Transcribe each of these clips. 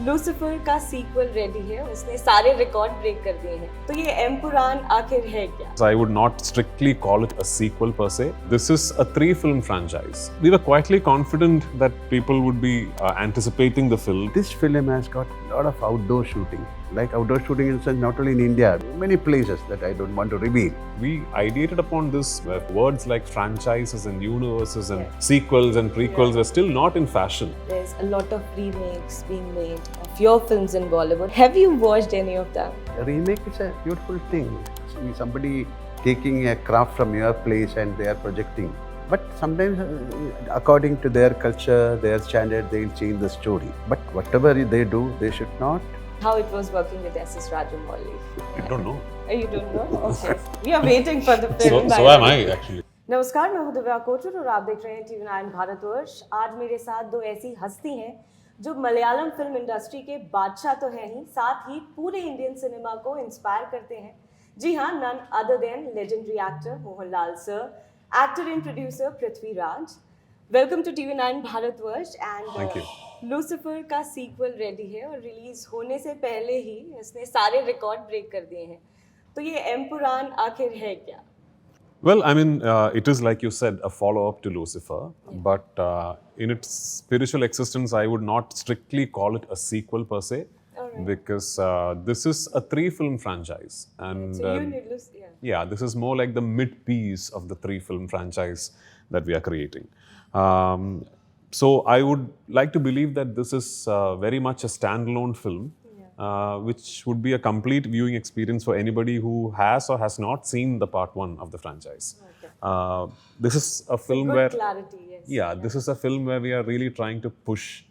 Lucifer का sequel ready है, उसने सारे रिकॉर्ड ब्रेक कर दिए हैं। तो ये एम्पुरान आखिर है क्या? I would not strictly call it a sequel per se. This is a 3-film franchise. We were quietly confident that people would be anticipating the film. This film has got a lot of outdoor shooting. Like outdoor shooting in sense, not only in India, many places that I don't want to reveal. We ideated upon this words like franchises and universes and sequels and prequels were still not in fashion. There's a lot of remakes being made of your films in Bollywood. Have you watched any of them? A remake is a beautiful thing. Somebody taking a craft from your place and they are projecting. But sometimes, according to their culture, their standard, they'll change the story. But whatever they do, they should not. How it was working with SS Rajamouli? I don't know. You don't know? Okay. We are waiting for the film. So am I actually. नमस्कार, मैं हूँ दिव्या कोचर और आप देख रहे हैं TV9 Bharatvarsh. आज मेरे साथ दो ऐसी हस्ती हैं जो मलयालम फिल्म इंडस्ट्री के बादशाह तो हैं ही, साथ ही पूरे इंडियन सिनेमा को इंस्पायर करते हैं। जी हाँ, none other than legendary actor Mohanlal sir, actor and producer Prithviraj. Welcome to TV9 Bharatvarsh and Lucifer का सीक्वल रेडी है और रिलीज होने से पहले ही इसने सारे रिकॉर्ड ब्रेक कर दिए हैं। तो ये एम्पुरान आखिर है क्या? Well, I mean, it is like you said, a follow-up to Lucifer, but in its spiritual existence, I would not strictly call it a sequel per se, because this is a 3-film franchise, and So you need Lucifer. yeah, this is more like the mid-piece of the 3-film franchise that we are creating. So I would like to believe that this is very much a standalone film, which would be a complete viewing experience for anybody who has or has not seen the part 1 of the franchise. Okay. This is a film Good where, clarity, yes. this is a film where we are really trying to push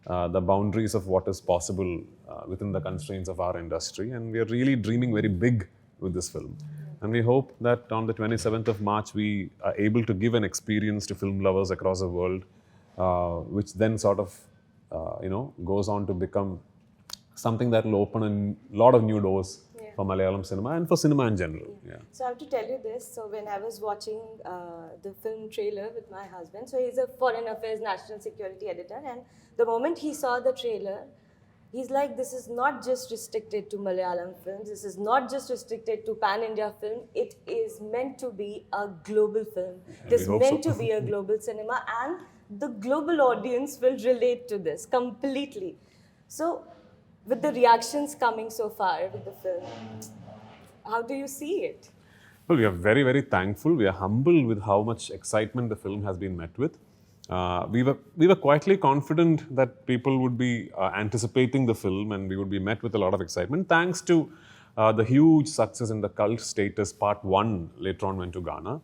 the boundaries of what is possible within the constraints of our industry, and we are really dreaming very big with this film. And we hope that on the 27th of March, we are able to give an experience to film lovers across the world, which then sort of, goes on to become something that will open a lot of new doors for Malayalam cinema and for cinema in general. Yeah. So I have to tell you this. So when I was watching the film trailer with my husband, so he's a foreign affairs national security editor, and the moment he saw the trailer, he's like, this is not just restricted to Malayalam films. This is not just restricted to pan-India film. It is meant to be a global film. It is meant to be a global cinema, and the global audience will relate to this completely. So with the reactions coming so far with the film, how do you see it? Well, we are very, very thankful. We are humbled with how much excitement the film has been met with. We were quietly confident that people would be anticipating the film and we would be met with a lot of excitement, thanks to the huge success in the cult status. Part 1 later on went to Ghana.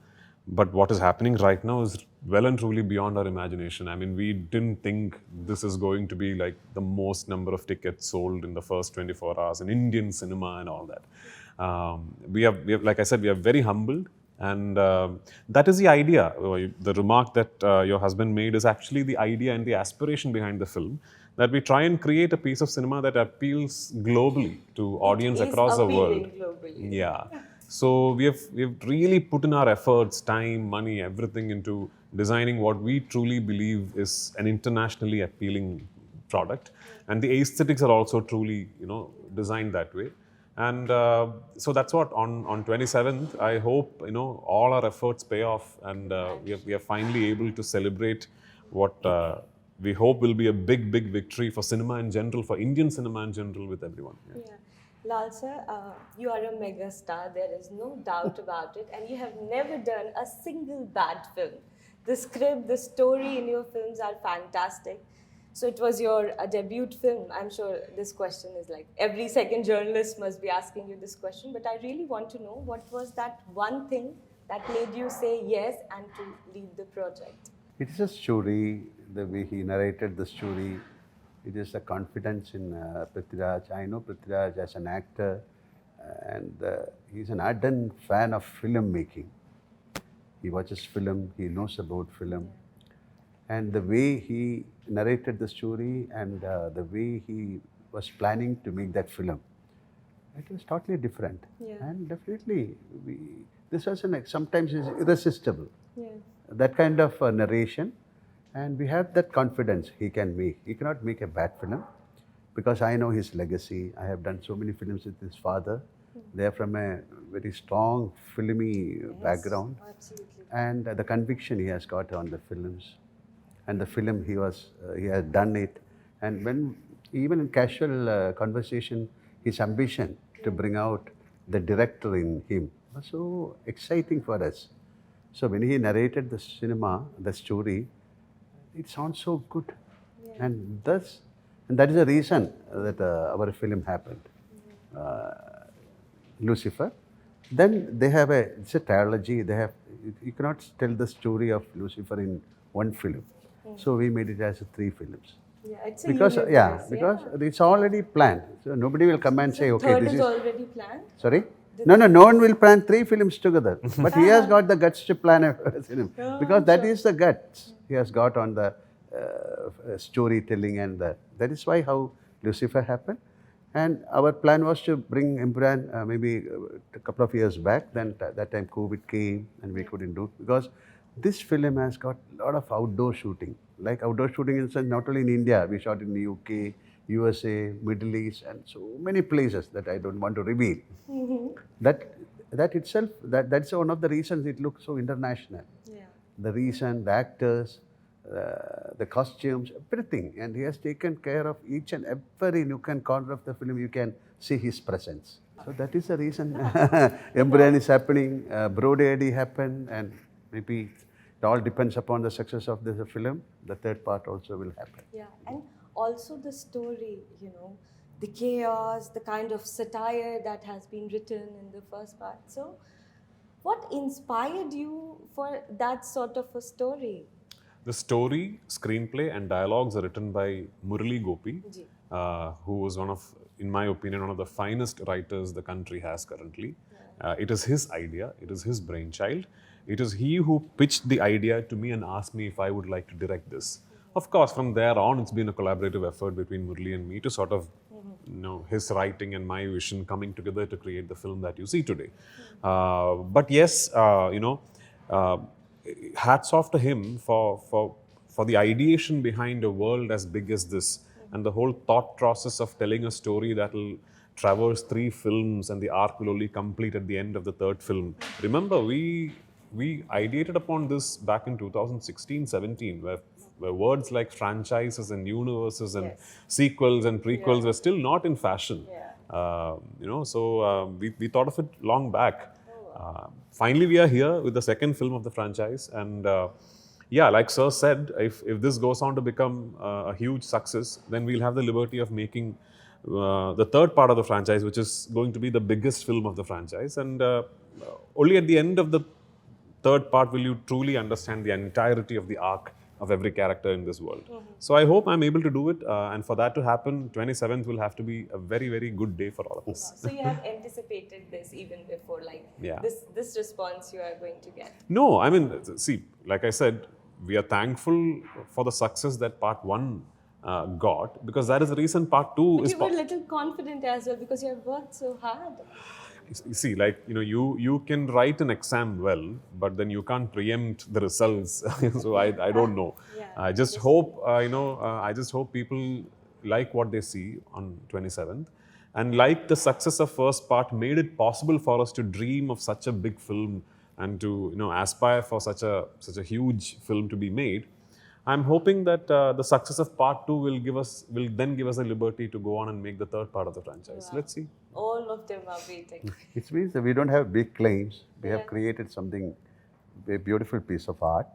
But what is happening right now is well and truly beyond our imagination. I mean, we didn't think this is going to be like the most number of tickets sold in the first 24 hours in Indian cinema and all that. We have, like I said, we are very humbled. And that is the idea. The remark that your husband made is actually the idea and the aspiration behind the film, that we try and create a piece of cinema that appeals globally to audience across the world. Globally. Yeah. So we have really put in our efforts, time, money, everything into designing what we truly believe is an internationally appealing product. And the aesthetics are also truly, designed that way. And so that's what on 27th, I hope, all our efforts pay off, and we are finally able to celebrate what we hope will be a big, big victory for cinema in general, for Indian cinema in general, with everyone. Yeah. Lal sir, you are a mega star, there is no doubt about it, and you have never done a single bad film. The script, the story in your films are fantastic. So it was your debut film. I'm sure this question is like every second journalist must be asking you this question, but I really want to know, what was that one thing that made you say yes and to lead the project? It is a story, the way he narrated the story. It is a confidence in Prithviraj. I know Prithviraj as an actor, and he's an ardent fan of filmmaking. He watches film, he knows about film. And the way he narrated the story and the way he was planning to make that film, it was totally different. Yeah. And definitely, this was sometimes is irresistible. Yeah. That kind of narration. And we have that confidence he can make. He cannot make a bad film. because I know his legacy. I have done so many films with his father. They are from a very strong filmy background. Absolutely. And the conviction he has got on the films, and the film he has done it. And when even in casual conversation, his ambition to bring out the director in him was so exciting for us. So when he narrated the cinema, the story, it sounds so good. And that is the reason that our film happened. Lucifer. Then they have it's a trilogy. You cannot tell the story of Lucifer in one film. So we made it as 3 films. Yeah, it's a Because universe, because it's already planned. So nobody will come and say, okay, third this is is. already planned. Sorry? No one will plan 3 films together. But he has got the guts to plan a film. Because that is the guts he has got on the storytelling, and that is why how Lucifer happened. And our plan was to bring Empuraan maybe a couple of years back. Then that time COVID came and we couldn't do it, because this film has got a lot of outdoor shooting. Like outdoor shooting in sense, not only in India, we shot in the UK, USA, Middle East, and so many places that I don't want to reveal. That itself, that's one of the reasons it looks so international. Yeah. The reason, the actors, the costumes, everything. And he has taken care of each and every nook and corner of the film. You can see his presence. So that is the reason Empuraan is happening, Brody happened, and maybe it all depends upon the success of this film. The third part also will happen. Yeah, and also the story, the chaos, the kind of satire that has been written in the first part. So, what inspired you for that sort of a story? The story, screenplay, and dialogues are written by Murali Gopi, who was in my opinion, one of the finest writers the country has currently. It is his idea, it is his brainchild. It is he who pitched the idea to me and asked me if I would like to direct this. Of course, from there on, it's been a collaborative effort between Murali and me to sort of, his writing and my vision coming together to create the film that you see today. But yes, hats off to him for the ideation behind a world as big as this, and the whole thought process of telling a story that will traverse 3 films and the arc will only complete at the end of the 3rd film. Remember, we ideated upon this back in 2016-17, where words like franchises and universes and sequels and prequels were still not in fashion. We thought of it long back. Finally, we are here with the 2nd film of the franchise, and like Sir said, if this goes on to become a huge success, then we'll have the liberty of making the 3rd part of the franchise, which is going to be the biggest film of the franchise. And only at the end of the 3rd part will you truly understand the entirety of the arc of every character in this world. So I hope I'm able to do it, and for that to happen, 27th will have to be a very, very good day for all of us. So you have anticipated this even before, this response you are going to get? No, I mean, see, like I said, we are thankful for the success that part 1 got, because that is the reason part 2 but is... you were a little confident as well, because you have worked so hard. You see, you can write an exam well, but then you can't preempt the results. So I don't know. I just hope, I just hope people like what they see on 27th, and like the success of first part made it possible for us to dream of such a big film and to aspire for such a huge film to be made. I'm hoping that the success of part 2 will then give us a liberty to go on and make the 3rd part of the franchise. Wow. Let's see. All of them are waiting. It means that we don't have big claims. We have created something, a beautiful piece of art,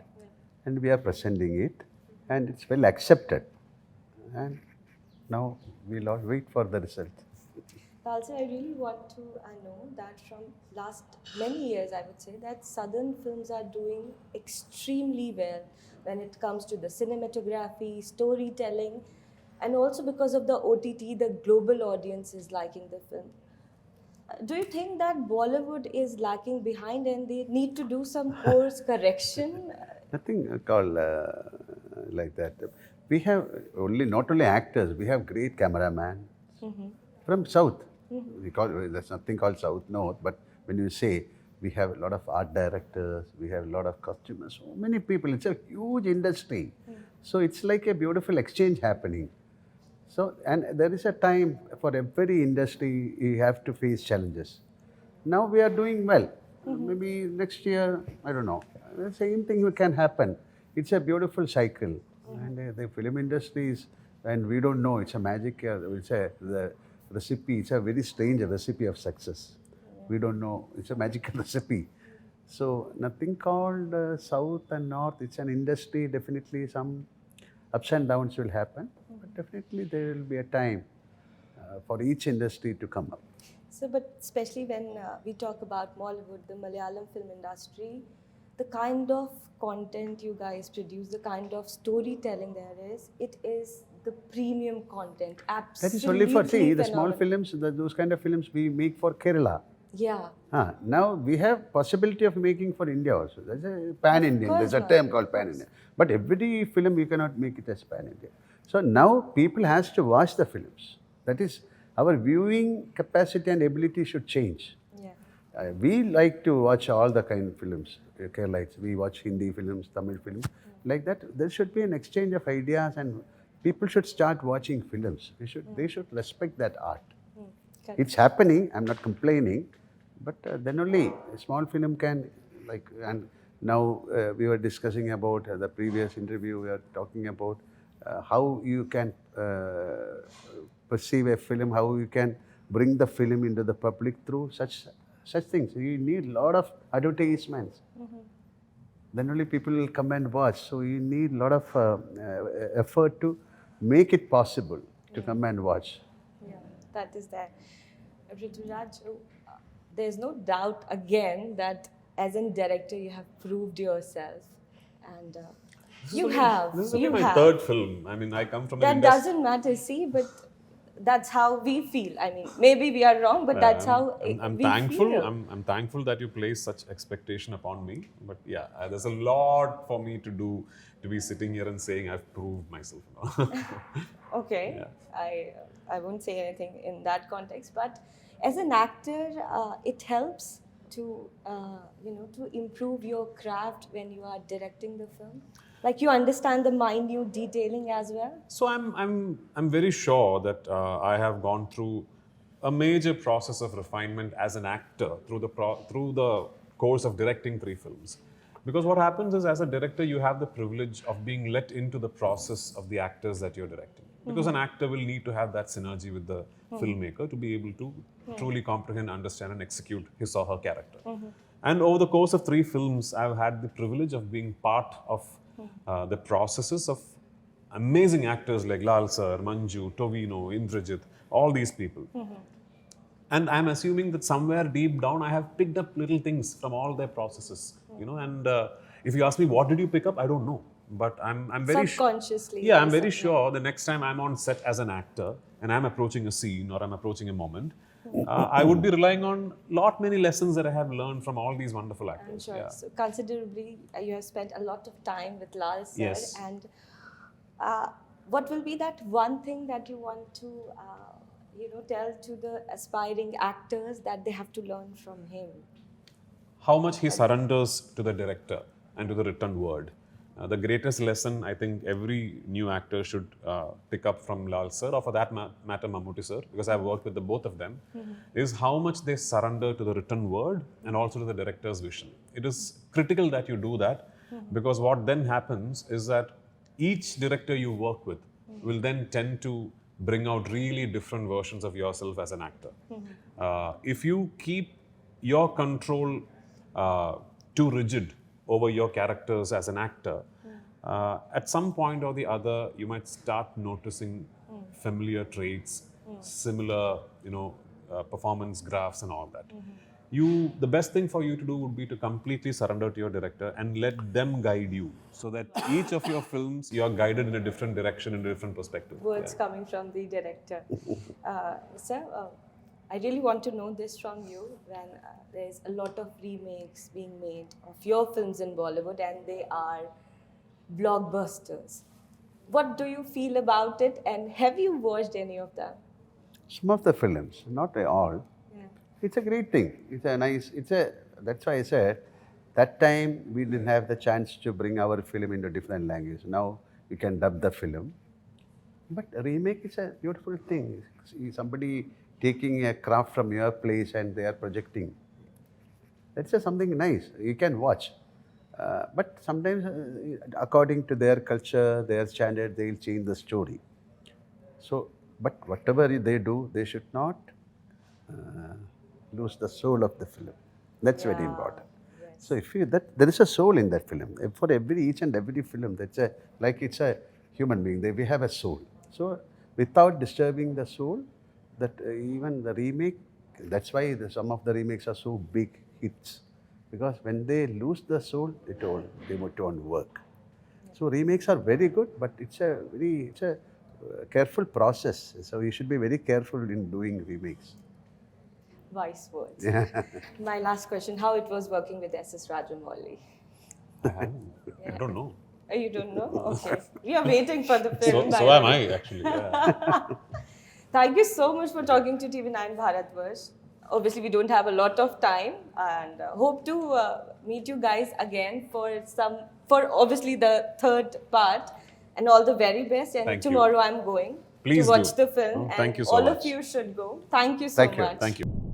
and we are presenting it, and it's well accepted. And now we'll all wait for the result. Also, I really want to know that from last many years, I would say, that Southern films are doing extremely well when it comes to the cinematography, storytelling, and also because of the OTT, the global audience is liking the film. Do you think that Bollywood is lacking behind and they need to do some course correction? Nothing called like that. We have not only actors, we have great cameraman from South. There's nothing called South North, but when you say we have a lot of art directors, we have a lot of costumers, so many people, it's a huge industry. So it's like a beautiful exchange happening. So, and there is a time for every industry you have to face challenges. Now we are doing well. Maybe next year, I don't know. The same thing can happen. It's a beautiful cycle. And the film industry is, and we don't know, it's a magic, the recipe, it's a very strange recipe of success. We don't know, it's a magical recipe. So nothing called South and North, it's an industry, definitely some ups and downs will happen. But definitely there will be a time for each industry to come up. So, but especially when we talk about Bollywood, the Malayalam film industry, the kind of content you guys produce, the kind of storytelling there is, it is the premium content. Absolutely. That is only for, see, the small phenomenal. films, those kind of films we make for Kerala. Yeah. Now we have possibility of making for India also. There's a pan-Indian, course, there's a term called pan-Indian. But every film you cannot make it as pan-Indian. So now people has to watch the films. That is, our viewing capacity and ability should change. Yeah. We like to watch all the kind of films, Keralites. We watch Hindi films, Tamil films. Like that, there should be an exchange of ideas and people should start watching films. They should respect that art. Correct. It's happening, I'm not complaining, but then only a small film can, like, and now we were discussing about the previous interview, we are talking about how you can perceive a film, how you can bring the film into the public through such things. You need a lot of advertisements. Then only people will come and watch. So you need a lot of effort to make it possible to come and watch. Yeah, that is there. Prithviraj, there's no doubt again that as a director you have proved yourself, and you have. This is you only my have. third film. I mean, I come from an That industry. doesn't matter, see, but that's how we feel. I mean, maybe we are wrong, but that's how I'm we thankful. feel. I'm thankful that you place such expectation upon me. But yeah, there's a lot for me to do to be sitting here and saying I've proved myself. Okay, Yeah. I won't say anything in that context, but as an actor, it helps to to improve your craft when you are directing the film. Like you understand the minute detailing as well. So I'm very sure that I have gone through a major process of refinement as an actor through the course of directing 3 films. Because what happens is, as a director, you have the privilege of being let into the process of the actors that you're directing. Because an actor will need to have that synergy with the filmmaker to be able to truly comprehend, understand, and execute his or her character. And over the course of 3 films, I've had the privilege of being part of the processes of amazing actors like Lal Sir, Manju, Tovino, Indrajit, all these people. And I'm assuming that somewhere deep down, I have picked up little things from all their processes, and if you ask me, what did you pick up? I don't know. But I'm very Subconsciously. Yeah, I'm very sure the next time I'm on set as an actor and I'm approaching a scene or I'm approaching a moment, I would be relying on many lessons that I have learned from all these wonderful actors. I'm sure. Yeah. So considerably, you have spent a lot of time with Lal sir. Yes. And what will be that one thing that you want to, tell to the aspiring actors that they have to learn from him? How much he surrenders to the director and to the written word. The greatest lesson I think every new actor should pick up from Lal sir, or for that matter Mammootty sir, because I've worked with the both of them, is how much they surrender to the written word and also to the director's vision. It is critical that you do that, because what then happens is that each director you work with will then tend to bring out really different versions of yourself as an actor. If you keep your control too rigid over your characters as an actor, at some point or the other, you might start noticing familiar traits, similar, performance graphs and all that. The best thing for you to do would be to completely surrender to your director and let them guide you, so that each of your films, you are guided in a different direction, in a different perspective. Words coming from the director. Sir, I really want to know this from you. When there's a lot of remakes being made of your films in Bollywood and they are blockbusters, what do you feel about it, and have you watched any of them? Some of the films, not all. Yeah. It's a great thing. That's why I said, that time we didn't have the chance to bring our film into different languages. Now we can dub the film. But a remake is a beautiful thing. See somebody taking a craft from your place and they are projecting. That's just something nice. You can watch. But sometimes, according to their culture, their standard, they'll change the story. So, but whatever they do, they should not uh, lose the soul of the film. That's very important. So, if you there is a soul in that film. For each and every film, that's like it's a human being. We have a soul. So, without disturbing the soul, that even the remake. That's why some of the remakes are so big hits, because when they lose the soul, they won't work. So remakes are very good, but it's a careful process. So you should be very careful in doing remakes. Wise words. My last question, how it was working with SS Rajamouli? I don't know. You don't know? Okay. We are waiting for the film. So am I, actually. Yeah. Thank you so much for talking to TV9 Bharatvarsh. Obviously, we don't have a lot of time, and hope to meet you guys again for obviously the third part. And all the very best. And Thank you. tomorrow I'm going Please to watch do. the film. Oh, thank and you so all much. of you should go. Thank you so Thank you. much. Thank you.